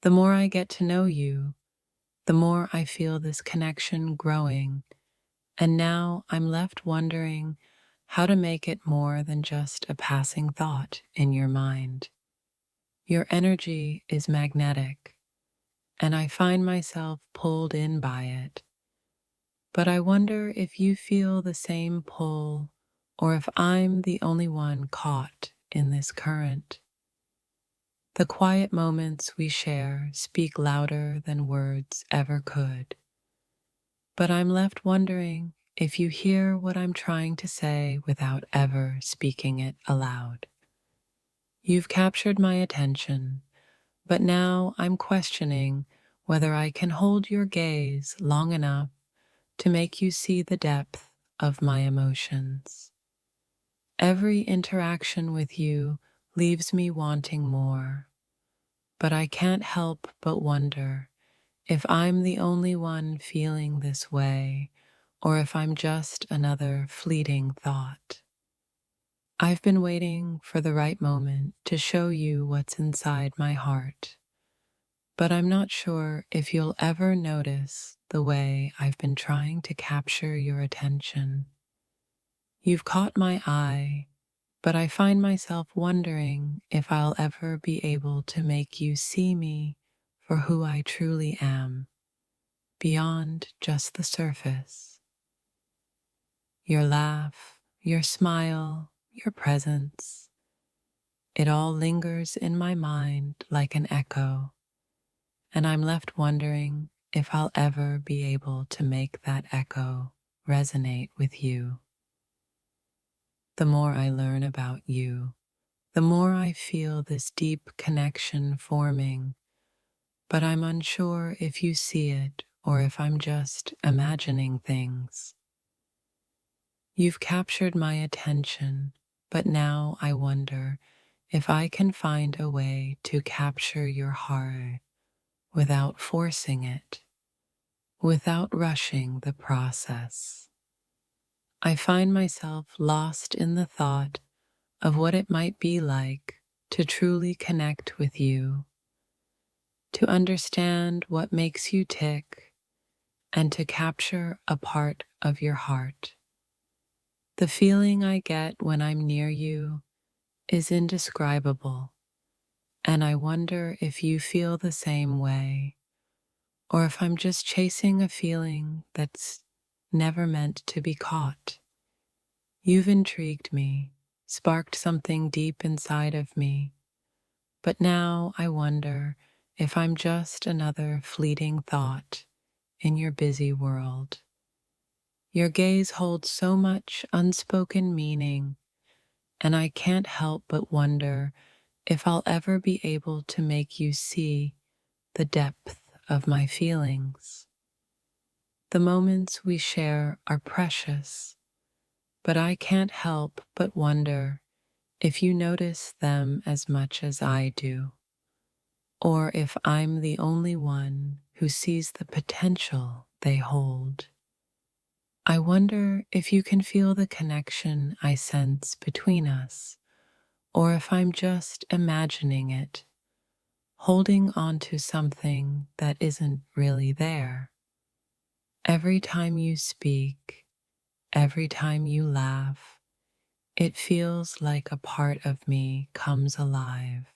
The more I get to know you, the more I feel this connection growing, and now I'm left wondering how to make it more than just a passing thought in your mind. Your energy is magnetic, and I find myself pulled in by it. But I wonder if you feel the same pull, or if I'm the only one caught in this current. The quiet moments we share speak louder than words ever could. But I'm left wondering if you hear what I'm trying to say without ever speaking it aloud. You've captured my attention, but now I'm questioning whether I can hold your gaze long enough to make you see the depth of my emotions. Every interaction with you leaves me wanting more, but I can't help but wonder if I'm the only one feeling this way or if I'm just another fleeting thought. I've been waiting for the right moment to show you what's inside my heart, but I'm not sure if you'll ever notice the way I've been trying to capture your attention. You've caught my eye, but I find myself wondering if I'll ever be able to make you see me for who I truly am, beyond just the surface. Your laugh, your smile, your presence, it all lingers in my mind like an echo, and I'm left wondering if I'll ever be able to make that echo resonate with you. The more I learn about you, the more I feel this deep connection forming, but I'm unsure if you see it or if I'm just imagining things. You've captured my attention, but now I wonder if I can find a way to capture your heart without forcing it, without rushing the process. I find myself lost in the thought of what it might be like to truly connect with you, to understand what makes you tick, and to capture a part of your heart. The feeling I get when I'm near you is indescribable, and I wonder if you feel the same way, or if I'm just chasing a feeling that's never meant to be caught. You've intrigued me, sparked something deep inside of me, but now I wonder if I'm just another fleeting thought in your busy world. Your gaze holds so much unspoken meaning, and I can't help but wonder if I'll ever be able to make you see the depth of my feelings. The moments we share are precious, but I can't help but wonder if you notice them as much as I do, or if I'm the only one who sees the potential they hold. I wonder if you can feel the connection I sense between us, or if I'm just imagining it, holding on to something that isn't really there. Every time you speak, every time you laugh, it feels like a part of me comes alive.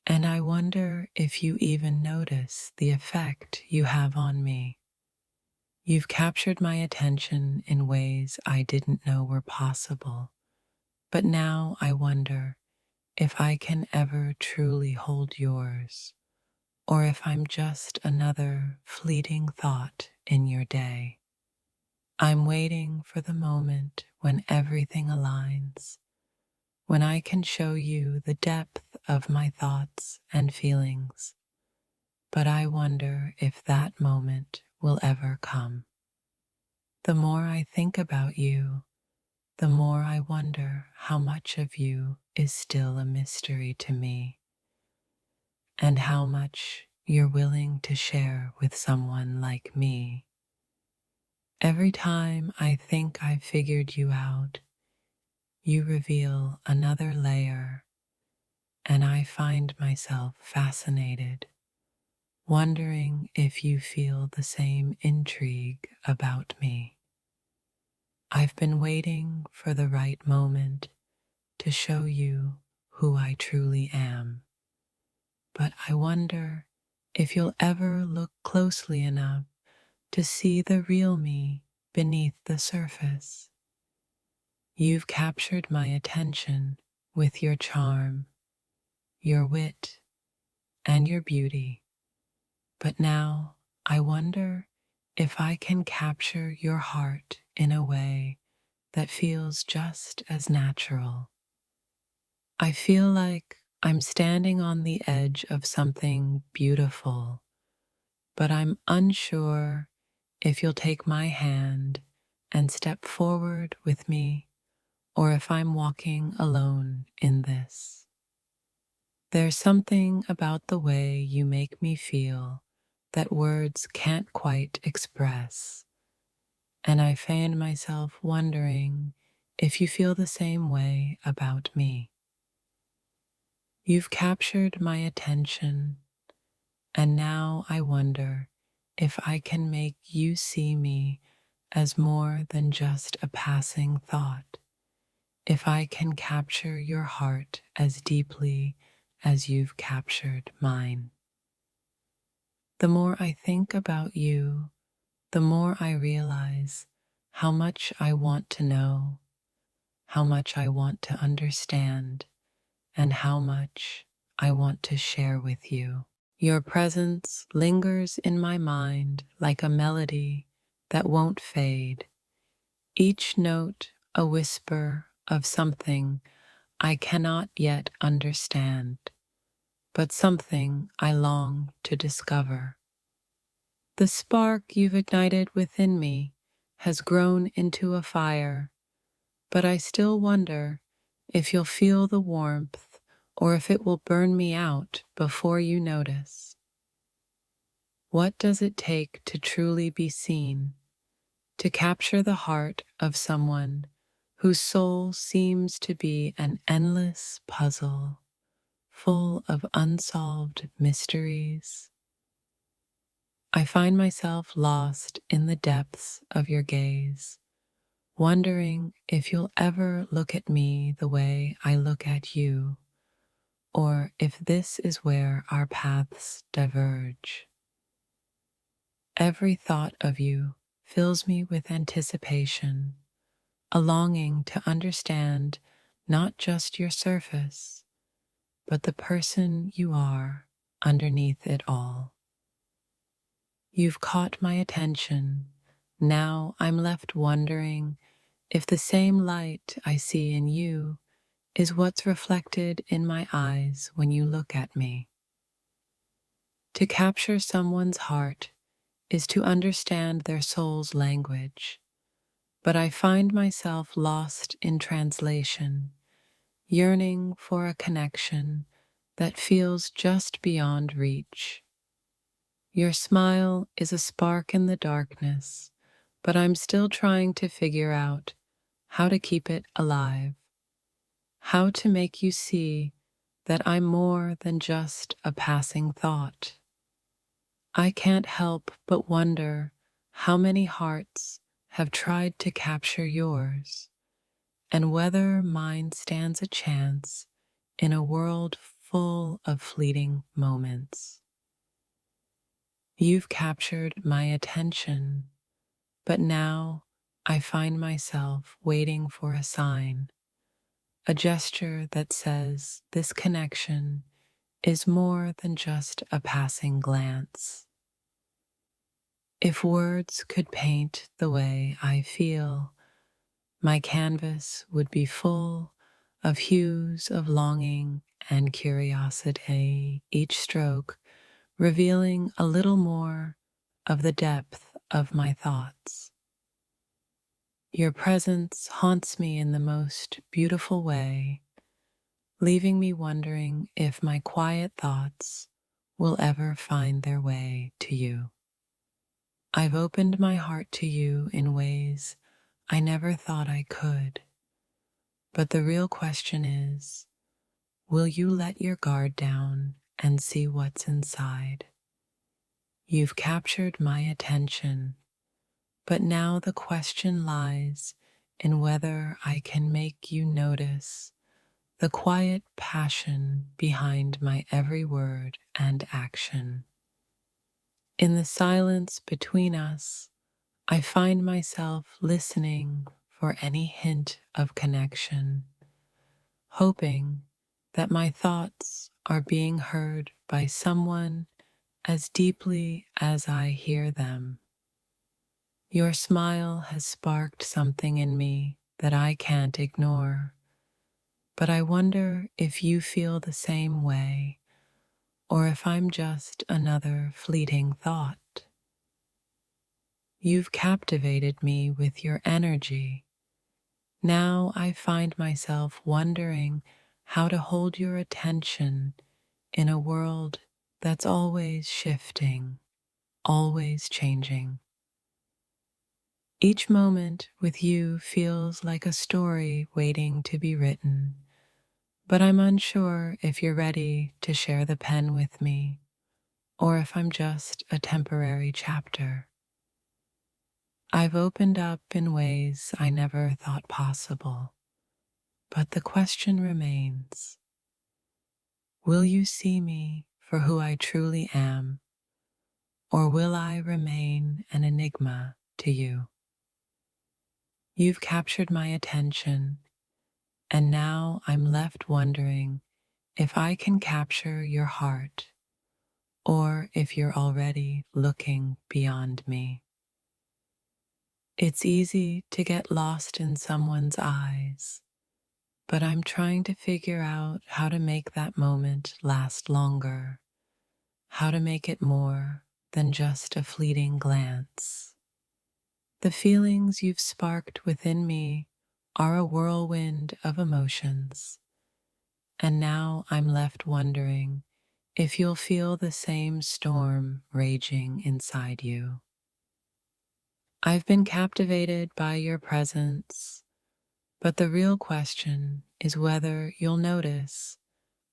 And I wonder if you even notice the effect you have on me. You've captured my attention in ways I didn't know were possible, but now I wonder if I can ever truly hold yours, or if I'm just another fleeting thought in your day. I'm waiting for the moment when everything aligns, when I can show you the depth of my thoughts and feelings. But I wonder if that moment will ever come. The more I think about you, the more I wonder how much of you is still a mystery to me, and how much you're willing to share with someone like me. Every time I think I've figured you out, you reveal another layer, and I find myself fascinated wondering if you feel the same intrigue about me. I've been waiting for the right moment to show you who I truly am, but I wonder if you'll ever look closely enough to see the real me beneath the surface. You've captured my attention with your charm, your wit, and your beauty, but now I wonder if I can capture your heart in a way that feels just as natural. I feel like I'm standing on the edge of something beautiful, but I'm unsure if you'll take my hand and step forward with me, or if I'm walking alone in this. There's something about the way you make me feel that words can't quite express, and I find myself wondering if you feel the same way about me. You've captured my attention, and now I wonder if I can make you see me as more than just a passing thought, if I can capture your heart as deeply as you've captured mine. The more I think about you, the more I realize how much I want to know, how much I want to understand, and how much I want to share with you. Your presence lingers in my mind like a melody that won't fade, each note a whisper of something I cannot yet understand, but something I long to discover. The spark you've ignited within me has grown into a fire, but I still wonder if you'll feel the warmth or if it will burn me out before you notice. What does it take to truly be seen, to capture the heart of someone whose soul seems to be an endless puzzle, full of unsolved mysteries? I find myself lost in the depths of your gaze, wondering if you'll ever look at me the way I look at you, or if this is where our paths diverge. Every thought of you fills me with anticipation, a longing to understand not just your surface, but the person you are underneath it all. You've caught my attention. Now I'm left wondering if the same light I see in you is what's reflected in my eyes when you look at me. To capture someone's heart is to understand their soul's language, but I find myself lost in translation, yearning for a connection that feels just beyond reach. Your smile is a spark in the darkness, but I'm still trying to figure out how to keep it alive, how to make you see that I'm more than just a passing thought. I can't help but wonder how many hearts have tried to capture yours, and whether mine stands a chance in a world full of fleeting moments. You've captured my attention, but now I find myself waiting for a sign, a gesture that says this connection is more than just a passing glance. If words could paint the way I feel, my canvas would be full of hues of longing and curiosity, each stroke revealing a little more of the depth of my thoughts. Your presence haunts me in the most beautiful way, leaving me wondering if my quiet thoughts will ever find their way to you. I've opened my heart to you in ways I never thought I could, but the real question is, will you let your guard down and see what's inside? You've captured my attention, but now the question lies in whether I can make you notice the quiet passion behind my every word and action. In the silence between us, I find myself listening for any hint of connection, hoping that my thoughts are being heard by someone as deeply as I hear them. Your smile has sparked something in me that I can't ignore, but I wonder if you feel the same way or if I'm just another fleeting thought. You've captivated me with your energy. Now I find myself wondering how to hold your attention in a world that's always shifting, always changing. Each moment with you feels like a story waiting to be written, but I'm unsure if you're ready to share the pen with me or if I'm just a temporary chapter. I've opened up in ways I never thought possible, but the question remains, will you see me for who I truly am, or will I remain an enigma to you? You've captured my attention, and now I'm left wondering if I can capture your heart, or if you're already looking beyond me. It's easy to get lost in someone's eyes, but I'm trying to figure out how to make that moment last longer, how to make it more than just a fleeting glance. The feelings you've sparked within me are a whirlwind of emotions, and now I'm left wondering if you'll feel the same storm raging inside you. I've been captivated by your presence, but the real question is whether you'll notice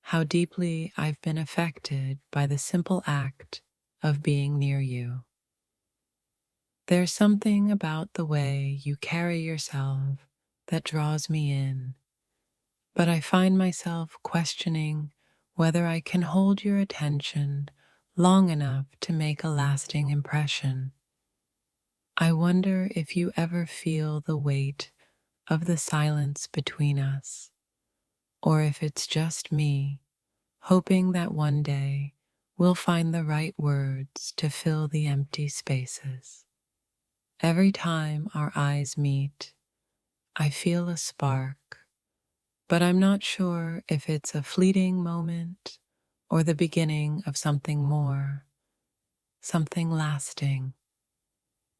how deeply I've been affected by the simple act of being near you. There's something about the way you carry yourself that draws me in, but I find myself questioning whether I can hold your attention long enough to make a lasting impression. I wonder if you ever feel the weight of the silence between us, or if it's just me, hoping that one day we'll find the right words to fill the empty spaces. Every time our eyes meet, I feel a spark, but I'm not sure if it's a fleeting moment or the beginning of something more, something lasting.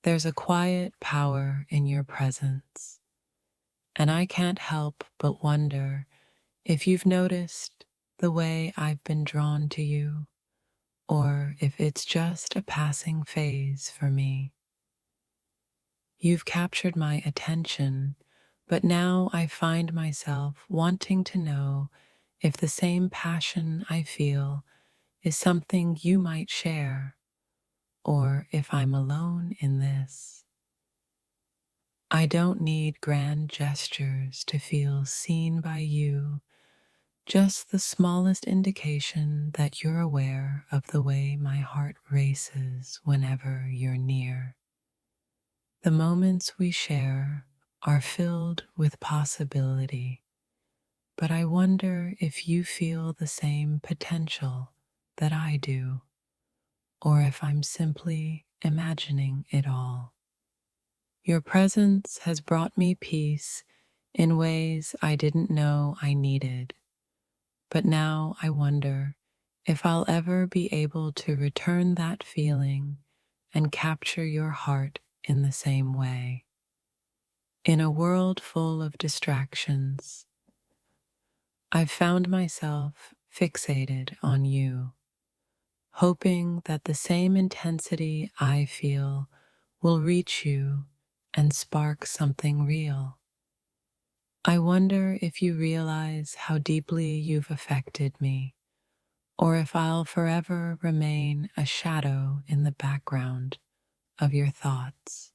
There's a quiet power in your presence, and I can't help but wonder if you've noticed the way I've been drawn to you, or if it's just a passing phase for me. You've captured my attention, but now I find myself wanting to know if the same passion I feel is something you might share, or if I'm alone in this. I don't need grand gestures to feel seen by you, just the smallest indication that you're aware of the way my heart races whenever you're near. The moments we share are filled with possibility, but I wonder if you feel the same potential that I do, or if I'm simply imagining it all. Your presence has brought me peace in ways I didn't know I needed, but now I wonder if I'll ever be able to return that feeling and capture your heart in the same way. In a world full of distractions, I've found myself fixated on you, hoping that the same intensity I feel will reach you and spark something real. I wonder if you realize how deeply you've affected me, or if I'll forever remain a shadow in the background of your thoughts.